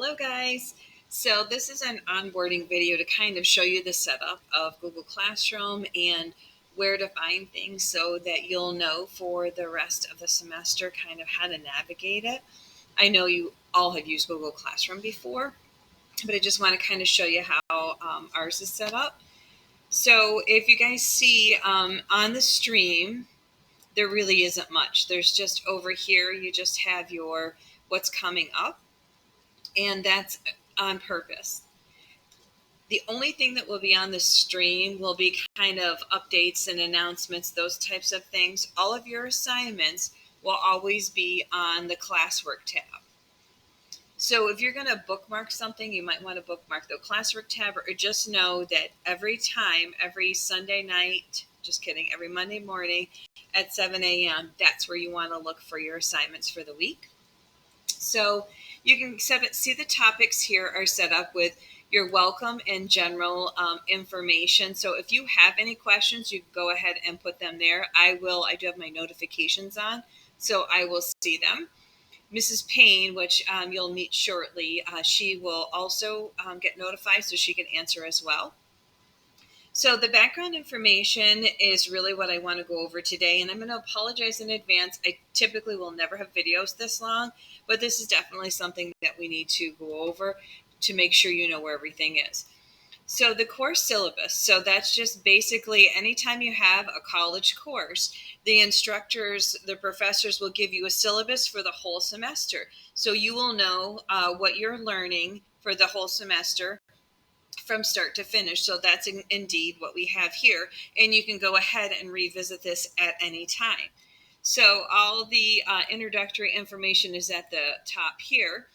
Hello guys. So this is an onboarding video to kind of show you the setup of Google Classroom and where to find things so that you'll know for the rest of the semester kind of how to navigate it. I know you all have used Google Classroom before, but I just want to kind of show you how ours is set up. So if you guys see on the stream, there really isn't much. There's just over here, you just have your what's coming up, and that's on purpose. The only thing that will be on the stream will be kind of updates and announcements, those types of things. All of your assignments will always be on the classwork tab. So if you're going to bookmark something, you might want to bookmark the classwork tab, or just know that every time, every Sunday night, just kidding, every Monday morning at 7 a.m., that's where you want to look for your assignments for the week. So you can see the topics here are set up with your welcome and general information. So if you have any questions, you can go ahead and put them there. I do have my notifications on, so I will see them. Mrs. Payne, which you'll meet shortly, she will also get notified so she can answer as well. So the background information is really what I want to go over today, and I'm going to apologize in advance. I typically will never have videos this long, but this is definitely something that we need to go over to make sure you know where everything is. So the course syllabus, so that's just basically anytime you have a college course, the instructors, the professors will give you a syllabus for the whole semester. So you will know what you're learning for the whole semester from start to finish. So that's indeed what we have here. And you can go ahead and revisit this at any time. So all the introductory information is at the top here.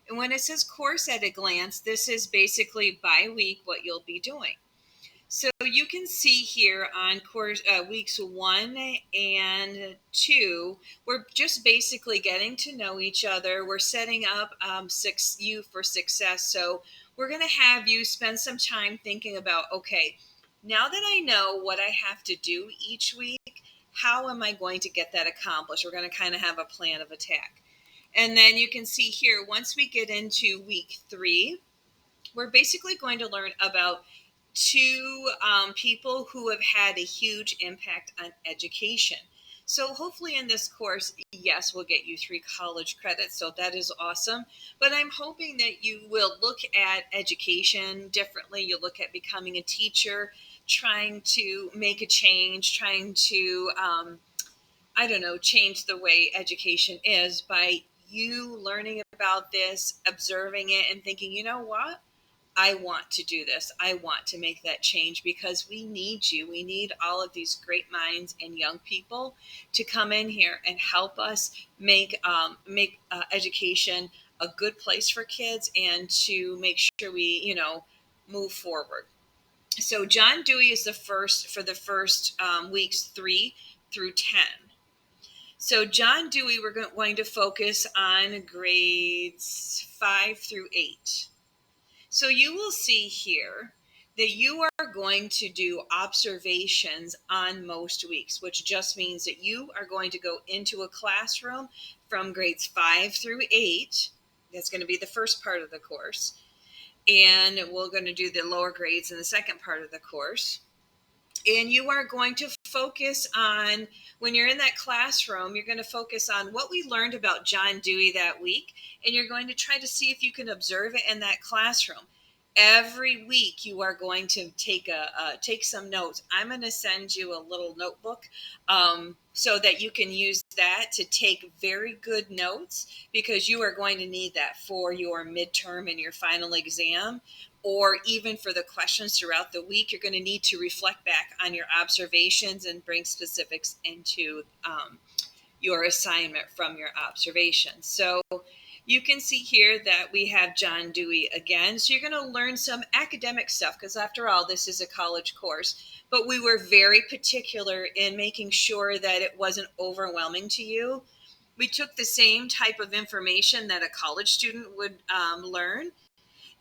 And when it says course at a glance, this is basically by week what you'll be doing. So you can see here on course weeks 1 and 2, we're just basically getting to know each other. We're setting up you for success. So we're going to have you spend some time thinking about, okay, now that I know what I have to do each week, how am I going to get that accomplished? We're going to kind of have a plan of attack. And then you can see here, once we get into week 3, we're basically going to learn about two people who have had a huge impact on education. So hopefully in this course, yes, we'll get you 3 college credits. So that is awesome. But I'm hoping that you will look at education differently. You'll look at becoming a teacher, trying to make a change, trying to, change the way education is by you learning about this, observing it, and thinking, you know what? I want to do this. I want to make that change because we need you. We need all of these great minds and young people to come in here and help us make education a good place for kids and to make sure we, move forward. So John Dewey is the first for the first weeks 3 through 10. So John Dewey, we're going to focus on grades 5 through 8. So you will see here that you are going to do observations on most weeks, which just means that you are going to go into a classroom from grades 5 through 8. That's going to be the first part of the course. And we're going to do the lower grades in the second part of the course. And you are going to focus on, when you're in that classroom, you're going to focus on what we learned about John Dewey that week. And you're going to try to see if you can observe it in that classroom. Every week you are going to take some notes. I'm going to send you a little notebook so that you can use that to take very good notes, because you are going to need that for your midterm and your final exam, or even for the questions throughout the week. You're going to need to reflect back on your observations and bring specifics into your assignment from your observations. So you can see here that we have John Dewey again. So you're going to learn some academic stuff because after all, this is a college course. But we were very particular in making sure that it wasn't overwhelming to you. We took the same type of information that a college student would learn.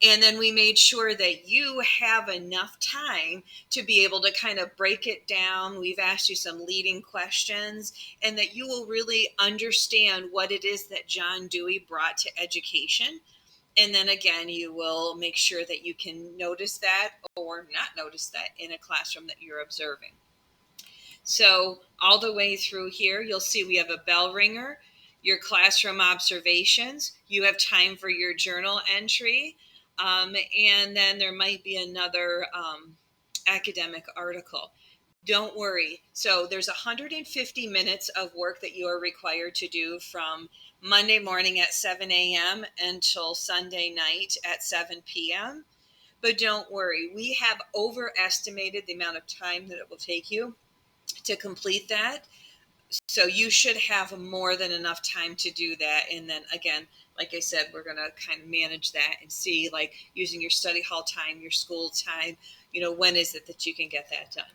And then we made sure that you have enough time to be able to kind of break it down. We've asked you some leading questions, and that you will really understand what it is that John Dewey brought to education. And then again, you will make sure that you can notice that or not notice that in a classroom that you're observing. So all the way through here, you'll see we have a bell ringer, your classroom observations, you have time for your journal entry, and then there might be another academic article. Don't worry. So there's 150 minutes of work that you are required to do from Monday morning at 7 a.m. until Sunday night at 7 p.m. But don't worry, we have overestimated the amount of time that it will take you to complete that. So you should have more than enough time to do that. And then again, like I said, we're going to kind of manage that and see, like, using your study hall time, your school time, when is it that you can get that done.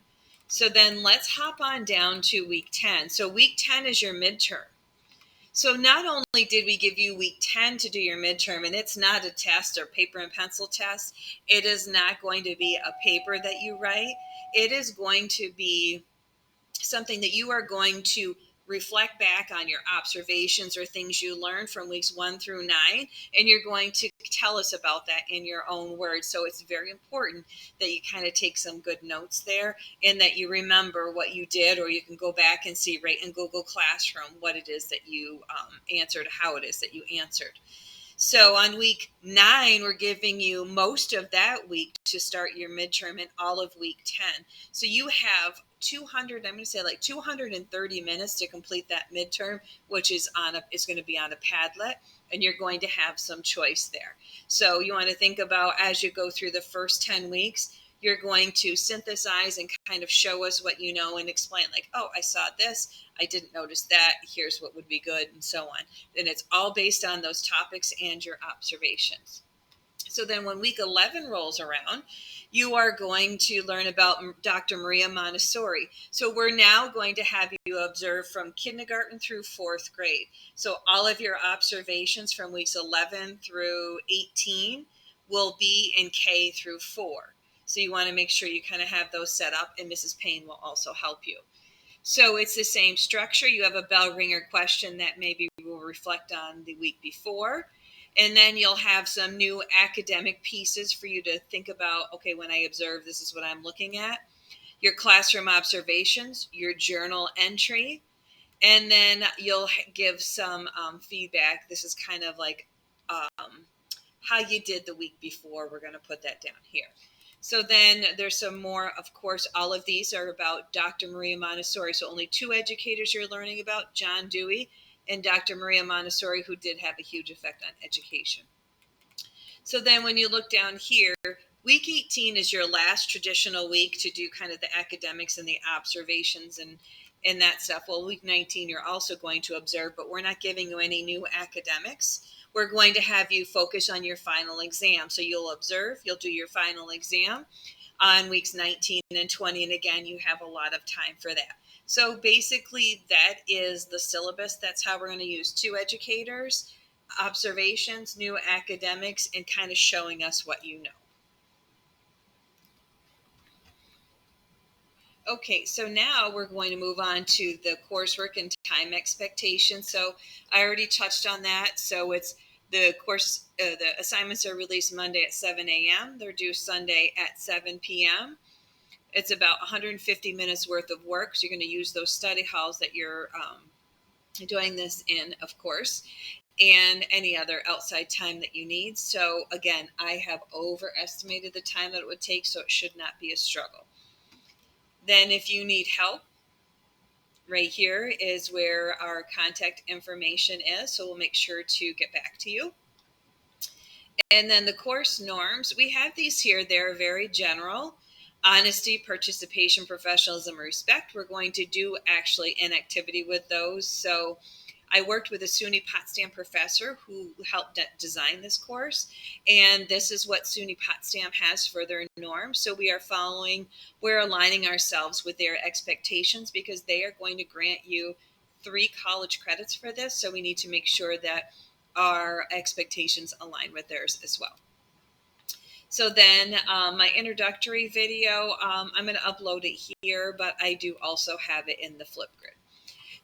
So then let's hop on down to week 10. So week 10 is your midterm. So not only did we give you week 10 to do your midterm, and it's not a test or paper and pencil test, it is not going to be a paper that you write. It is going to be something that you are going to reflect back on your observations or things you learned from weeks 1 through 9, and you're going to tell us about that in your own words. So it's very important that you kind of take some good notes there and that you remember what you did, or you can go back and see right in Google Classroom what it is that you answered, how it is that you answered. So on week 9, we're giving you most of that week to start your midterm and all of week 10. So you have 200, I'm going to say like 230 minutes to complete that midterm, which is going to be on a Padlet, and you're going to have some choice there. So you want to think about, as you go through the first 10 weeks, you're going to synthesize and kind of show us what you know and explain, like, oh, I saw this, I didn't notice that, here's what would be good, and so on. And it's all based on those topics and your observations. So then when week 11 rolls around, you are going to learn about Dr. Maria Montessori. So we're now going to have you observe from kindergarten through 4th grade. So all of your observations from weeks 11 through 18 will be in K through 4. So you want to make sure you kind of have those set up, and Mrs. Payne will also help you. So it's the same structure. You have a bell ringer question that maybe we'll reflect on the week before. And then you'll have some new academic pieces for you to think about. Okay, when I observe, this is what I'm looking at. Your classroom observations, your journal entry, and then you'll give some feedback. This is kind of like how you did the week before. We're going to put that down here. So then there's some more, of course, all of these are about Dr. Maria Montessori. So only 2 educators you're learning about, John Dewey and Dr. Maria Montessori, who did have a huge effect on education. So then when you look down here, week 18 is your last traditional week to do kind of the academics and the observations and that stuff. Well, week 19, you're also going to observe, but we're not giving you any new academics. We're going to have you focus on your final exam. So you'll observe, you'll do your final exam on weeks 19 and 20. And again, you have a lot of time for that. So basically, that is the syllabus. That's how we're going to use 2 educators, observations, new academics, and kind of showing us what you know. Okay, so now we're going to move on to the coursework and time expectations. So I already touched on that. So it's the assignments are released Monday at 7 a.m. They're due Sunday at 7 p.m. It's about 150 minutes worth of work. So you're going to use those study halls that you're doing this in, of course, and any other outside time that you need. So again, I have overestimated the time that it would take, so it should not be a struggle. Then if you need help, right here is where our contact information is. So we'll make sure to get back to you. And then the course norms, we have these here. They're very general. Honesty, participation, professionalism, respect. We're going to do actually an activity with those. So I worked with a SUNY Potsdam professor who helped design this course. And this is what SUNY Potsdam has for their norms. So we're aligning ourselves with their expectations because they are going to grant you 3 college credits for this. So we need to make sure that our expectations align with theirs as well. So then my introductory video, I'm going to upload it here, but I do also have it in the Flipgrid.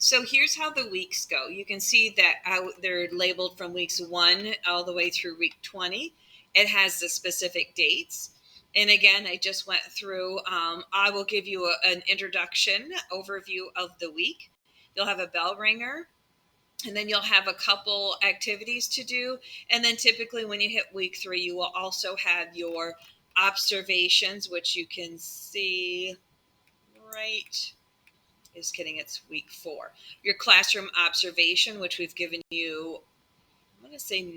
So here's how the weeks go. You can see that they're labeled from weeks 1 all the way through week 20. It has the specific dates. And again, I just went through, I will give you an introduction overview of the week. You'll have a bell ringer, and then you'll have a couple activities to do. And then typically when you hit week 3, you will also have your observations, which you can see right. Just kidding, it's week 4. Your classroom observation, which we've given you, I'm going to say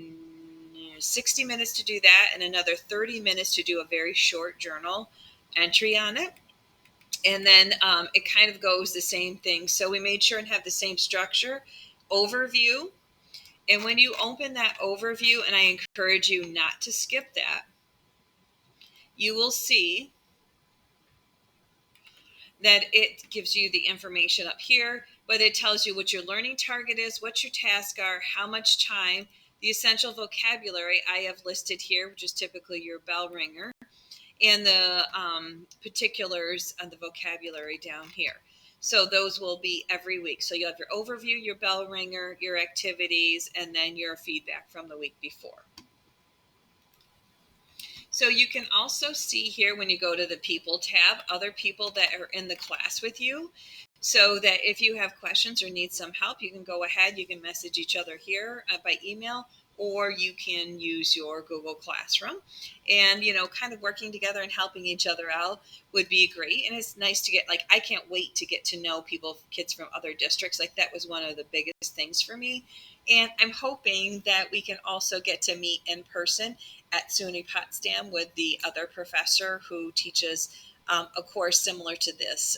60 minutes to do that, and another 30 minutes to do a very short journal entry on it. And then it kind of goes the same thing. So we made sure and have the same structure, overview. And when you open that overview, and I encourage you not to skip that, you will see that it gives you the information up here, but it tells you what your learning target is, what your tasks are, how much time, the essential vocabulary I have listed here, which is typically your bell ringer, and the particulars of the vocabulary down here. So those will be every week. So you'll have your overview, your bell ringer, your activities, and then your feedback from the week before. So you can also see here when you go to the people tab, other people that are in the class with you. So that if you have questions or need some help, you can go ahead, you can message each other here by email, or you can use your Google Classroom. And, kind of working together and helping each other out would be great. And it's nice to get, I can't wait to get to know people, kids from other districts. That was one of the biggest things for me. And I'm hoping that we can also get to meet in person at SUNY Potsdam with the other professor who teaches a course similar to this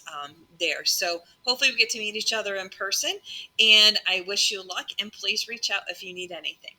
there. So hopefully we get to meet each other in person, and I wish you luck, and please reach out if you need anything.